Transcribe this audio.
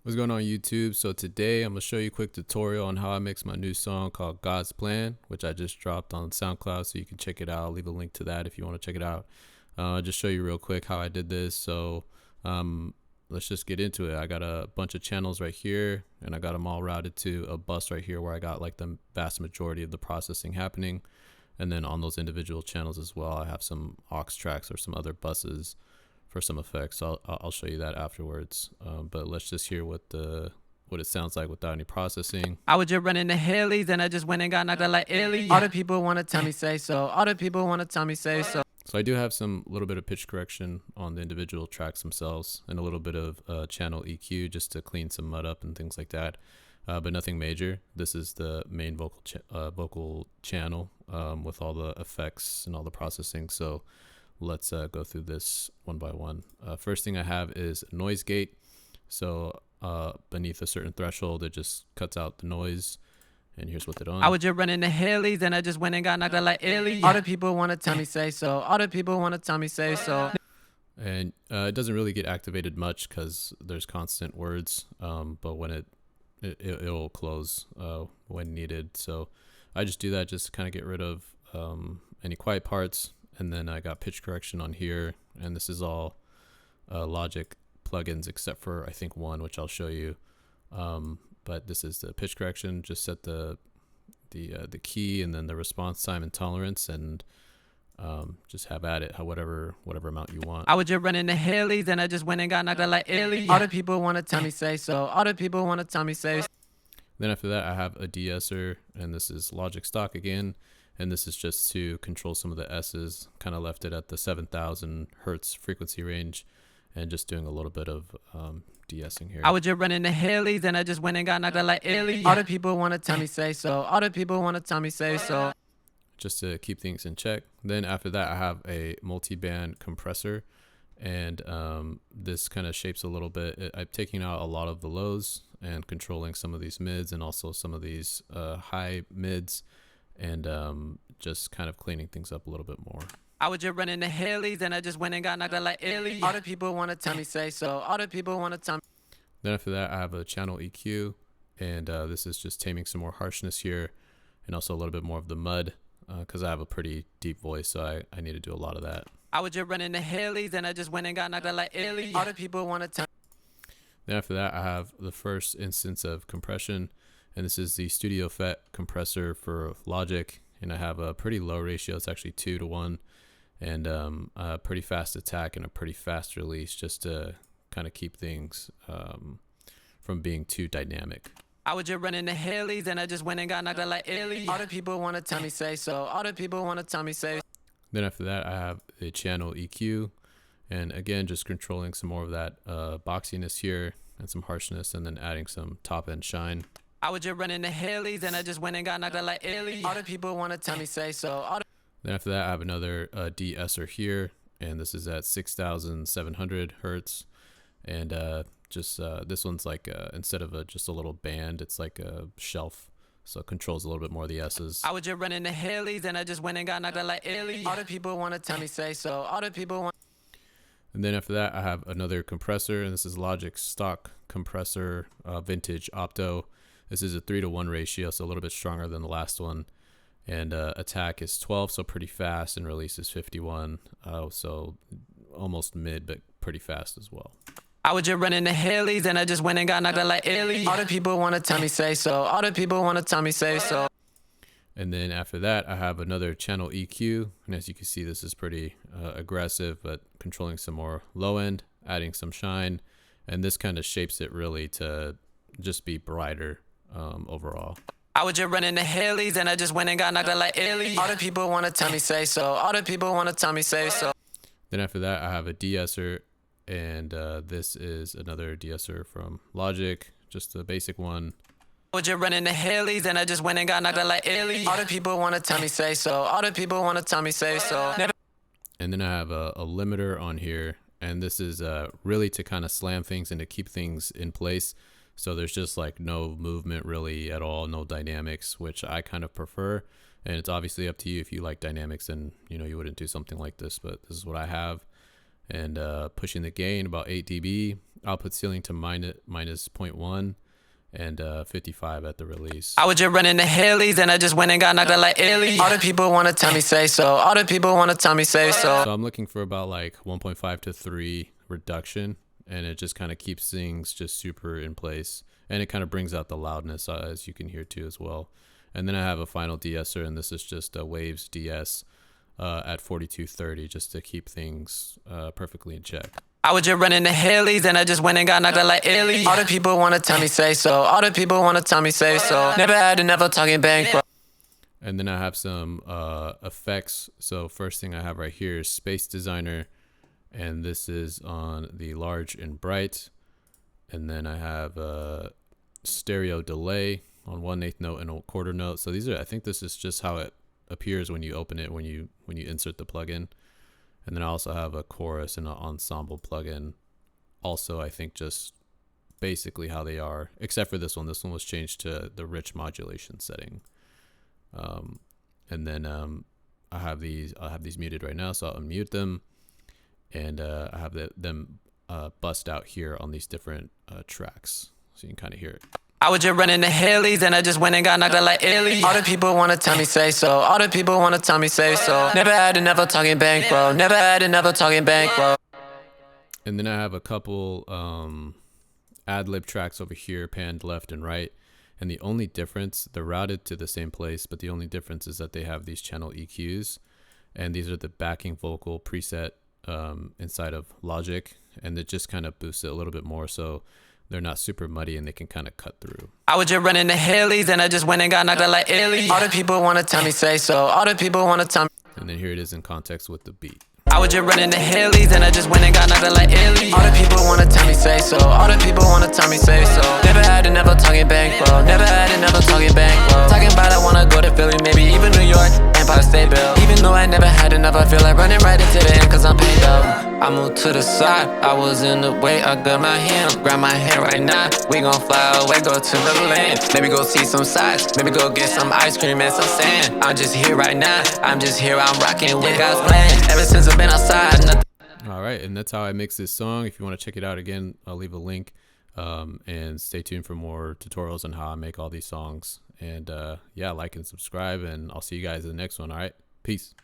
What's going on YouTube? So today I'm going to show you a quick tutorial on how I mix my new song called God's Plan, which I just dropped on SoundCloud, so you can check it out. I'll leave a link to that if you want to check it out. I'll just show you real quick how I did this. So let's just get into it. I got a bunch of channels right here, and I got them all routed to a bus right here where I got like the vast majority of the processing happening. And then on those individual channels as well, I have some aux tracks or some other buses for some effects. So I'll show you that afterwards. But let's just hear what it sounds like without any processing. I was just running the Haley's and I just went and got knocked out like Ellie. All the people want to tell me say so. All the people want to tell me say so. So I do have some little bit of pitch correction on the individual tracks themselves and a little bit of channel EQ just to clean some mud up and things like that. But nothing major. This is the main vocal channel with all the effects and all the processing. So let's go through this one by one. First thing I have is noise gate. So beneath a certain threshold, it just cuts out the noise. And here's what they're on. I was just running the Haley's and I just went and got knocked out like Ellie. All the people want to tell me say so. All the people want to tell me say so. And it doesn't really get activated much because there's constant words. But when it'll close when needed. So I just do that just to kind of get rid of any quiet parts. And then I got pitch correction on here, and this is all Logic plugins except for I think one, which I'll show you. But this is the pitch correction. Just set the key and then the response time and tolerance, and just have at it whatever amount you want. I was just running the Haley's and I just went and got knocked out like Ellie. All the people want to tell me say so. All the people want to tell me say so. Then after that, I have a de-esser, and this is Logic stock again. And this is just to control some of the S's, kind of left it at the 7,000 Hertz frequency range, and just doing a little bit of de-essing here. I was just running the Haley's and I just went and got knocked out like Ellie. All the people want to tell me say so. All the people want to tell me say so. Just to keep things in check. Then after that, I have a multi-band compressor, and this kind of shapes a little bit. I'm taking out a lot of the lows and controlling some of these mids and also some of these high mids, and just kind of cleaning things up a little bit more. I was just running the Haley's and I just went and got knocked out like Ellie. All the people want to tell me say so. All the people want to tell me. Then after that, I have a channel EQ, and this is just taming some more harshness here, and also a little bit more of the mud, because I have a pretty deep voice, so I need to do a lot of that. I was just running the Haley's and I just went and got knocked out like Ellie. All the people want to tell me. Then after that, I have the first instance of compression, and this is the Studio FET compressor for Logic, and I have a pretty low ratio. It's actually 2:1, and a pretty fast attack and a pretty fast release, just to kind of keep things from being too dynamic. I was just running the Haley's and I just went and got knocked out like Ellie. All the people want to tell me say so. All the people want to tell me say so. Then after that, I have a channel EQ, and again, just controlling some more of that boxiness here and some harshness, and then adding some top end shine. I was just running the Haley's and I just went and got knocked out like Ellie. All the people want to tell me say so. Then after that, I have another de-esser here, and this is at 6,700 Hertz, and just this one's like instead of just a little band, it's like a shelf, so it controls a little bit more of the S's. I was just running the Haley's and I just went and got knocked out like Ellie. All the people want to tell me say so. All the people want. And then after that, I have another compressor, and this is Logic stock compressor, vintage opto. This is a 3:1 ratio, so a little bit stronger than the last one. And attack is 12, so pretty fast, and release is 51, so almost mid, but pretty fast as well. I was just running the Haley's and I just went and got knocked out like Ellie. All the people want to tell me say so. All the people want to tell me say so. And then after that, I have another channel EQ, and as you can see, this is pretty aggressive, but controlling some more low end, adding some shine, and this kind of shapes it really to just be brighter overall. I was just running the Haley's and I just went and got knocked out like Ellie. All the people want to tell me say so. All the people want to tell me say so. Then after that, I have a de-esser, and this is another de-esser from Logic, just the basic one. I was just running the Haley's and I just went and got knocked out like Ellie. All the people want to tell me say so. All the people want to tell me say so. And then I have a limiter on here, and this is really to kind of slam things and to keep things in place. So there's just like no movement really at all, no dynamics, which I kind of prefer. And it's obviously up to you. If you like dynamics, then you wouldn't do something like this, but this is what I have. and pushing the gain about 8 dB. Output ceiling to minus 0.1 and 55 at the release. I was just running the Haley's and I just went and got knocked out like Ailey. All the people wanna tell me say so. All the people wanna tell me say so. So I'm looking for about like 1.5 to 3 reduction, and it just kind of keeps things just super in place, and it kind of brings out the loudness as you can hear too as well. And then I have a final de-esser, and this is just a Waves DS at 4230 just to keep things perfectly in check. I was just running the Haley's and I just went and got knocked out like Ailey. All the people wanna tell me say so. All the people wanna tell me say so. Never had and never talking bankroll. And then I have some effects. So first thing I have right here is Space Designer, and this is on the large and bright. And then I have stereo delay on 1/8 note and a 1/4 note. So these are, I think this is just how it appears when you open it, when you insert the plugin. And then I also have a chorus and an ensemble plugin. Also, I think just basically how they are, except for this one. This one was changed to the rich modulation setting. And then I have these muted right now, so I'll unmute them, and I have them bust out here on these different tracks, so you can kind of hear it. I was just running the Haley's and I just went and got knocked out like Ailey. All the people wanna tell me say so. All the people wanna tell me say so. Never had and never talking bankroll. Never had and never talking bankroll. And then I have a couple ad-lib tracks over here, panned left and right. And the only difference, they're routed to the same place, but the only difference is that they have these channel EQs, and these are the backing vocal preset inside of Logic, and it just kind of boosts it a little bit more, so they're not super muddy and they can kind of cut through. I was just running the Haley's and I just went and got knocked out like Ailey. All the people wanna tell me say so. All the people wanna tell me. And then here it is in context with the beat. I was just running the Haley's and I just went and got knocked out like Ailey. All the people wanna tell me say so. All the people wanna tell me say so. Never had and never talking bankroll. Never had and never talking bankroll. Talking about I wanna go to Philly, maybe even New York, Empire State Bill. Even though I never had enough, I feel like running right into the end cause I'm paid up. I moved to the side, I was in the way, I got my hand, grab my hand right now. We gon' fly away, go to the land. Maybe go see some sights, maybe go get some ice cream and some sand. I'm just here right now, I'm just here, I'm rocking with God's plan. Ever since I've been outside, nothing. All right, and that's how I mix this song. If you want to check it out again, I'll leave a link. And stay tuned for more tutorials on how I make all these songs. And yeah, like and subscribe, and I'll see you guys in the next one. All right, peace.